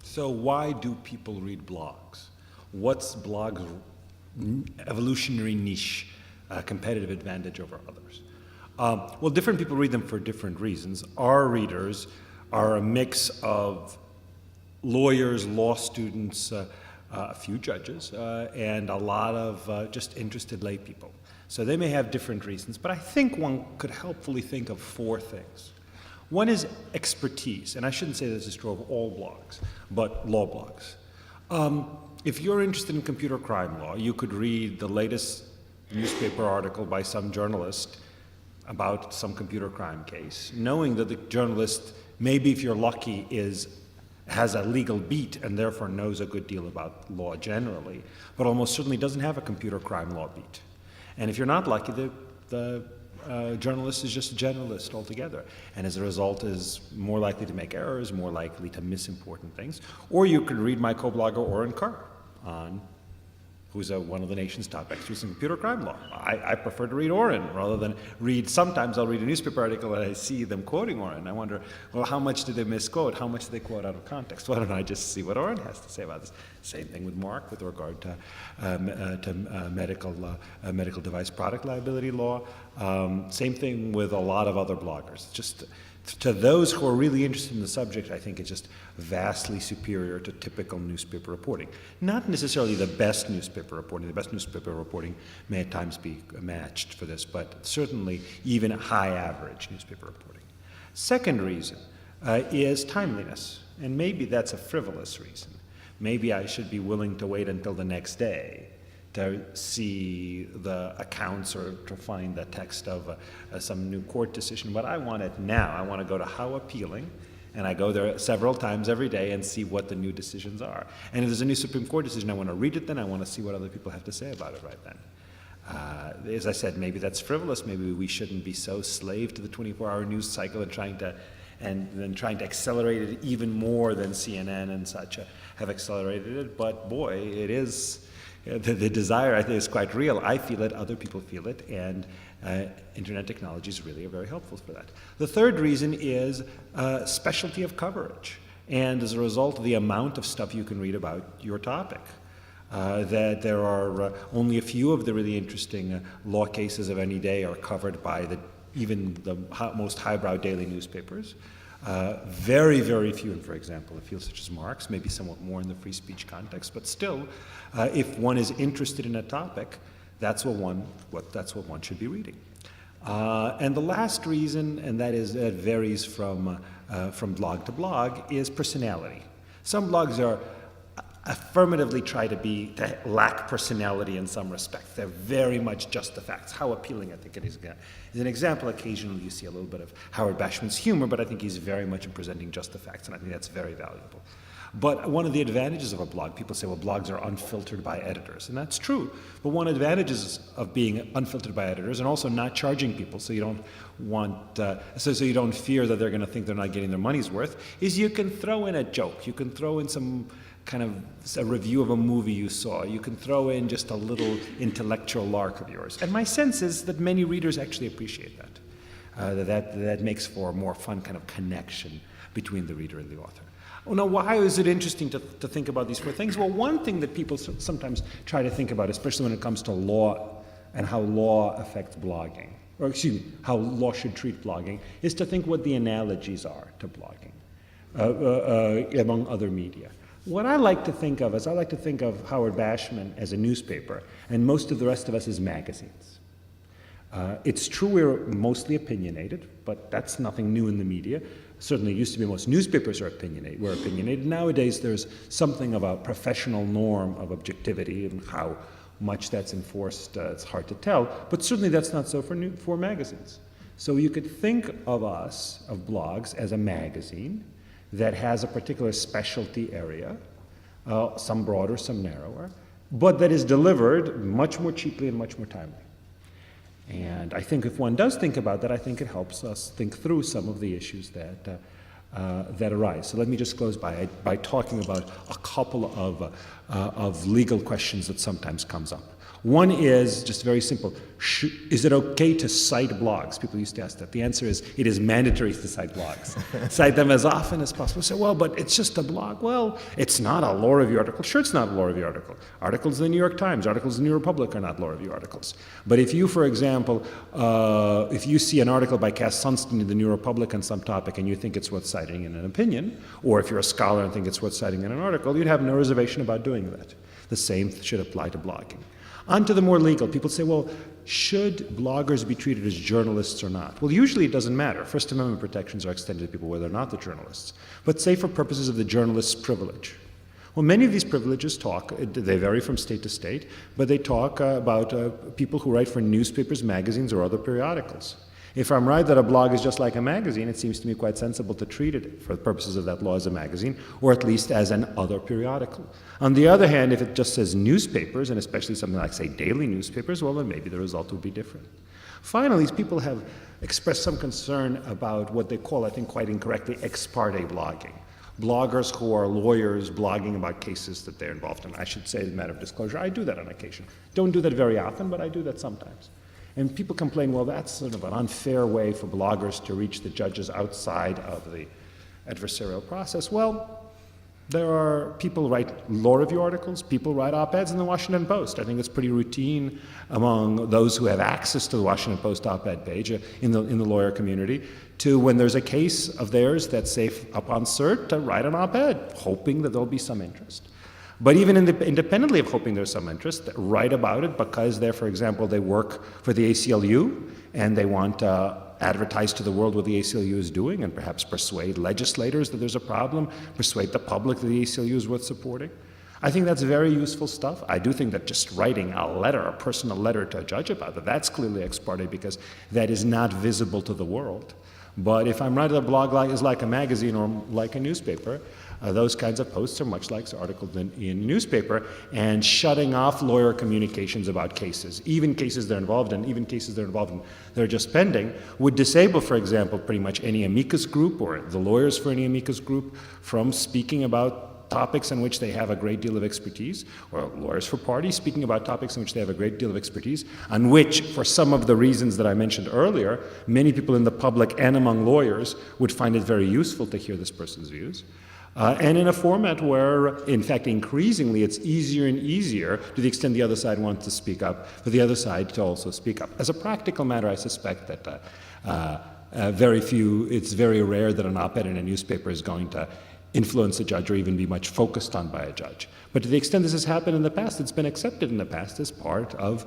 So why do people read blogs? What's blogs' evolutionary niche, competitive advantage over others? Well, different people read them for different reasons. Our readers are a mix of lawyers, law students, a few judges, and a lot of just interested lay people. So they may have different reasons, but I think one could helpfully think of four things. One is expertise, and I shouldn't say this is true of all blogs, but law blogs. If you're interested in computer crime law, you could read the latest newspaper article by some journalist about some computer crime case, knowing that the journalist, maybe if you're lucky, has a legal beat and therefore knows a good deal about law generally, but almost certainly doesn't have a computer crime law beat. And if you're not lucky, the journalist is just a generalist altogether, and as a result is more likely to make errors, more likely to miss important things. Or you could read my co-blogger Oren Carr, who's one of the nation's top experts in computer crime law. I prefer to read Oren rather than sometimes I'll read a newspaper article and I see them quoting Oren. I wonder, well, how much did they misquote? How much did they quote out of context? Why don't I just see what Oren has to say about this? Same thing with Mark with regard to medical device product liability law. Same thing with a lot of other bloggers. Just to those who are really interested in the subject, I think it's just vastly superior to typical newspaper reporting. Not necessarily the best newspaper reporting. The best newspaper reporting may at times be matched for this, but certainly even high average newspaper reporting. Second reason is timeliness, and maybe that's a frivolous reason. Maybe I should be willing to wait until the next day to see the accounts or to find the text of some new court decision, but I want it now. I want to go to How Appealing, and I go there several times every day and see what the new decisions are. And if there's a new Supreme Court decision, I want to read it then, I want to see what other people have to say about it right then. As I said, maybe that's frivolous, maybe we shouldn't be so slave to the 24-hour news cycle and then trying to accelerate it even more than CNN and such have accelerated it, but boy, it is. The desire, I think, is quite real. I feel it, other people feel it, and internet technologies really are very helpful for that. The third reason is specialty of coverage, and as a result, the amount of stuff you can read about your topic. That there are only a few of the really interesting law cases of any day are covered by even the most highbrow daily newspapers. Very, very few, for example, a field such as Marx, maybe somewhat more in the free speech context, but still, if one is interested in a topic, that's what one should be reading. And the last reason, and that varies from blog to blog, is personality. Some blogs are affirmatively try to lack personality in some respects. They're very much just the facts. How Appealing, I think it is an example. Occasionally you see a little bit of Howard Bashman's humor, but I think he's very much in presenting just the facts, and I think that's very valuable. But one of the advantages of a blog, people say, well, blogs are unfiltered by editors, and that's true. But one of the advantages of being unfiltered by editors and also not charging people, so you don't fear that they're going to think they're not getting their money's worth, is you can throw in a joke. You can throw in some kind of a review of a movie you saw. You can throw in just a little intellectual lark of yours. And my sense is that many readers actually appreciate that. That makes for a more fun kind of connection between the reader and the author. Well, now, why is it interesting to think about these four things? Well, one thing that people sometimes try to think about, especially when it comes to law and how law affects blogging, or excuse me, how law should treat blogging, is to think what the analogies are to blogging among other media. What I like to think of is I like to think of Howard Bashman as a newspaper, and most of the rest of us as magazines. It's true we're mostly opinionated, but that's nothing new in the media. Certainly it used to be most newspapers were opinionated. Nowadays there's something of a professional norm of objectivity, and how much that's enforced, it's hard to tell, but certainly that's not so for magazines. So you could think of blogs, as a magazine that has a particular specialty area, some broader, some narrower, but that is delivered much more cheaply and much more timely. And I think if one does think about that, I think it helps us think through some of the issues that that arise. So let me just close by talking about a couple of legal questions that sometimes comes up. One is just very simple. Is it okay to cite blogs? People used to ask that. The answer is it is mandatory to cite blogs. Cite them as often as possible. Say, well, but it's just a blog. Well, it's not a law review article. Sure, it's not a law review article. Articles in the New York Times, articles in the New Republic are not law review articles. But if you, for example, if you see an article by Cass Sunstein in the New Republic on some topic and you think it's worth citing in an opinion, or if you're a scholar and think it's worth citing in an article, you'd have no reservation about doing that. The same should apply to blogging. On to the more legal. People say, well, should bloggers be treated as journalists or not? Well, usually it doesn't matter. First Amendment protections are extended to people whether or not they're journalists. But say for purposes of the journalist's privilege. Well, many of these privileges they vary from state to state, but they talk about people who write for newspapers, magazines, or other periodicals. If I'm right that a blog is just like a magazine, it seems to me quite sensible to treat it for the purposes of that law as a magazine, or at least as an other periodical. On the other hand, if it just says newspapers, and especially something like, say, daily newspapers, well, then maybe the result would be different. Finally, these people have expressed some concern about what they call, I think quite incorrectly, ex parte blogging. Bloggers who are lawyers blogging about cases that they're involved in. I should say, as a matter of disclosure, I do that on occasion. Don't do that very often, but I do that sometimes. And people complain, well, that's sort of an unfair way for bloggers to reach the judges outside of the adversarial process. Well, there are people write law review articles, people write op-eds in the Washington Post. I think it's pretty routine among those who have access to the Washington Post op-ed page in the lawyer community to, when there's a case of theirs that's safe upon cert, to write an op-ed, hoping that there'll be some interest. But even independently of hoping there's some interest, write about it because for example, they work for the ACLU and they want to advertise to the world what the ACLU is doing and perhaps persuade legislators that there's a problem, persuade the public that the ACLU is worth supporting. I think that's very useful stuff. I do think that just writing a personal letter to a judge about that, that's clearly ex parte because that is not visible to the world. But if I'm writing a blog is like a magazine or like a newspaper, those kinds of posts are much like articles in a newspaper, and shutting off lawyer communications about cases, even cases they're involved in, even cases they're involved in they're just pending, would disable, for example, pretty much any amicus group or the lawyers for any amicus group from speaking about topics in which they have a great deal of expertise, or lawyers for parties speaking about topics in which they have a great deal of expertise, on which, for some of the reasons that I mentioned earlier, many people in the public and among lawyers would find it very useful to hear this person's views. And in a format where, in fact, increasingly it's easier and easier, to the extent the other side wants to speak up, for the other side to also speak up. As a practical matter, I suspect that it's very rare that an op-ed in a newspaper is going to influence a judge or even be much focused on by a judge. But to the extent this has happened in the past, it's been accepted in the past as part of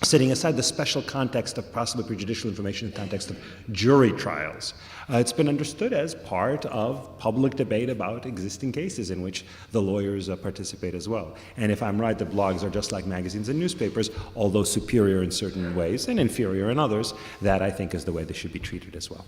setting aside the special context of possibly prejudicial information in the context of jury trials. It's been understood as part of public debate about existing cases in which the lawyers participate as well. And if I'm right, the blogs are just like magazines and newspapers, although superior in certain ways and inferior in others, that I think is the way they should be treated as well.